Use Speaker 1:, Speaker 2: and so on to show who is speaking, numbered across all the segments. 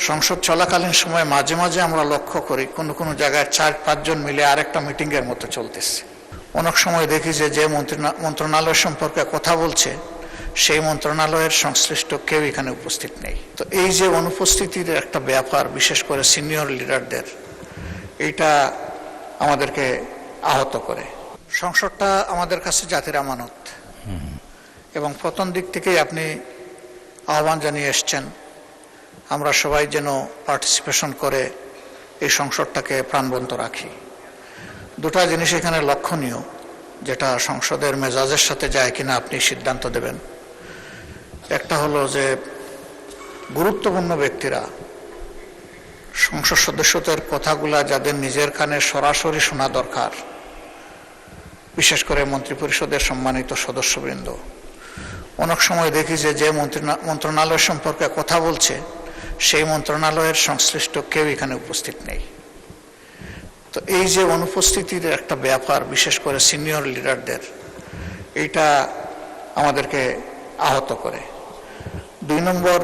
Speaker 1: সংসদ চলাকালীন সময়ে মাঝে মাঝে আমরা লক্ষ্য করি কোনো জায়গায় 4-5 জন মিলে আরেকটা মিটিংয়ের মতো চলতেছে। অনেক সময় দেখি যে মন্ত্রণালয় সম্পর্কে কথা বলছে সেই মন্ত্রণালয়ের সংশ্লিষ্ট কেউ এখানে উপস্থিত নেই। তো এই যে অনুপস্থিতির একটা ব্যাপার, বিশেষ করে সিনিয়র লিডারদের, এইটা আমাদেরকে আহত করে। সংসদটা আমাদের কাছে জাতির আমানত এবং প্রথম দিক থেকেই আপনি আহ্বান জানিয়ে এসছেন আমরা সবাই যেন পার্টিসিপেশন করে এই সংসদটাকে প্রাণবন্ত রাখি। দুটা জিনিস এখানে লক্ষণীয়, যেটা সংসদের মেজাজের সাথে যায় কিনা আপনি সিদ্ধান্ত দেবেন। একটা হলো যে গুরুত্বপূর্ণ ব্যক্তিরা, সংসদ সদস্যদের কথাগুলা যাদের নিজের কানে সরাসরি শোনা দরকার, বিশেষ করে মন্ত্রিপরিষদের সম্মানিত সদস্যবৃন্দ, অনেক সময় দেখি যে মন্ত্রণালয় সম্পর্কে কথা বলছে সেই মন্ত্রণালয়ের সংশ্লিষ্ট কেউ এখানে উপস্থিত নেই। তো এই যে অনুপস্থিতির একটা ব্যাপার, বিশেষ করে সিনিয়র লিডারদের, এইটা আমাদেরকে আহত করে। 2 নম্বর,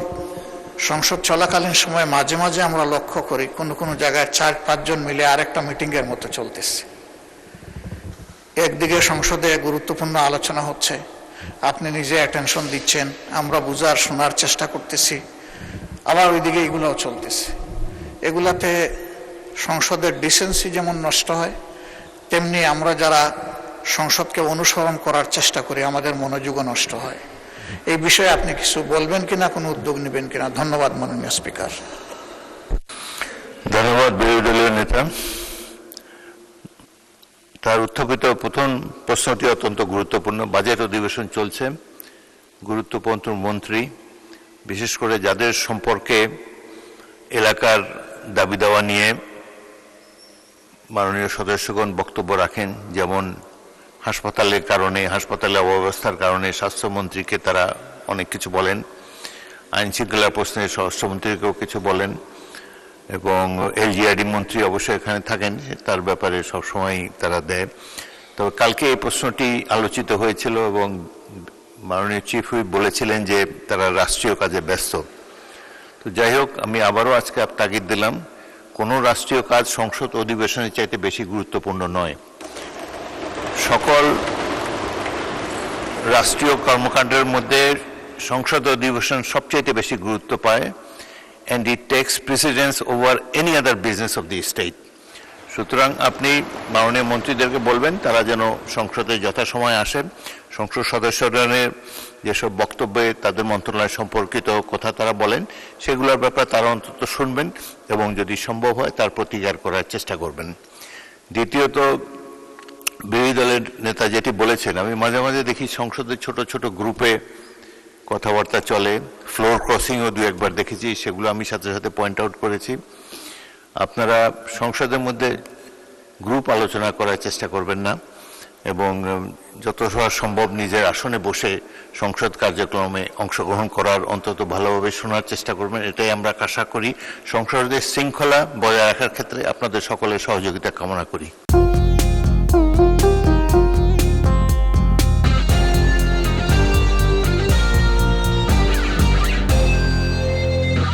Speaker 1: সংসদ চলাকালীন সময়ে মাঝে মাঝে আমরা লক্ষ্য করি কোনো জায়গায় 4-5 জন মিলে আরেকটা মিটিংয়ের মতো চলতেছে। একদিকে সংসদে গুরুত্বপূর্ণ আলোচনা হচ্ছে, আপনি নিজে অ্যাটেনশন দিচ্ছেন, আমরা বুঝার শোনার চেষ্টা করতেছি, আবার ওইদিকে এগুলোও চলতেছে। এগুলাতে সংসদের ডিসেন্সি যেমন নষ্ট হয়, তেমনি আমরা যারা সংসদকে অনুসরণ করার চেষ্টা করি আমাদের মনোযোগও নষ্ট হয়। এই বিষয়ে আপনি কিছু বলবেন কিনা, কোনো উদ্যোগ নেবেন কিনা? ধন্যবাদ মাননীয় স্পিকার।
Speaker 2: ধন্যবাদ বিরোধী দলীয় নেতা। তার উত্থাপিত প্রথম প্রশ্নটি অত্যন্ত গুরুত্বপূর্ণ। বাজেট অধিবেশন চলছে, গুরুত্বপূর্ণ মন্ত্রী, বিশেষ করে যাদের সম্পর্কে এলাকার দাবি দাওয়া নিয়ে মাননীয় সদস্যগণ বক্তব্য রাখেন, যেমন হাসপাতালের কারণে, হাসপাতালের অব্যবস্থার কারণে স্বাস্থ্যমন্ত্রীকে তারা অনেক কিছু বলেন, আইন শৃঙ্খলা প্রশ্নে স্বরাষ্ট্রমন্ত্রীকেও কিছু বলেন, এবং এলজিআরডি মন্ত্রী অবশ্যই এখানে থাকেন, তার ব্যাপারে সবসময় তারা দেয়। তবে কালকে এই প্রশ্নটি আলোচিত হয়েছিল এবং মাননীয় চিফ হুইপ বলেছিলেন যে তারা রাষ্ট্রীয় কাজে ব্যস্ত। তো যাই হোক, আমি আবারও আজকে তাগিদ দিলাম, কোনো রাষ্ট্রীয় কাজ সংসদ অধিবেশনের চাইতে বেশি গুরুত্বপূর্ণ নয়। সকল রাষ্ট্রীয় কর্মকাণ্ডের মধ্যে সংসদ অধিবেশন সবচাইতে বেশি গুরুত্ব পায়, and it takes precedence over any other business of the state. সুতরাং আপনি মাননীয় মন্ত্রীদেরকে বলবেন তারা যেন সংসদে যথাসময়ে আসেন, সংসদ সদস্যদের যেসব বক্তব্যে তাদের মন্ত্রণালয় সম্পর্কিত কথা তারা বলেন সেগুলোর ব্যাপারে তারা অন্তত শুনবেন এবং যদি সম্ভব হয় তার প্রতিকার করার চেষ্টা করবেন। দ্বিতীয়ত, বিরোধী দলের নেতা যেটি বলেছেন, আমি মাঝে মাঝে দেখি সংসদের ছোট ছোট গ্রুপে কথাবার্তা চলে, ফ্লোর ক্রসিংও 2-1বার দেখেছি, সেগুলো আমি সাথে সাথে পয়েন্ট আউট করেছি। আপনারা সংসদের মধ্যে গ্রুপ আলোচনা করার চেষ্টা করবেন না এবং যত সম্ভব নিজের আসনে বসে সংসদ কার্যক্রমে অংশগ্রহণ করার, অন্তত ভালোভাবে শোনার চেষ্টা করবেন। এটাই আমরা আশা করি। সংসদের শৃঙ্খলা বজায় রাখার ক্ষেত্রে আপনাদের সকলের সহযোগিতা কামনা করি।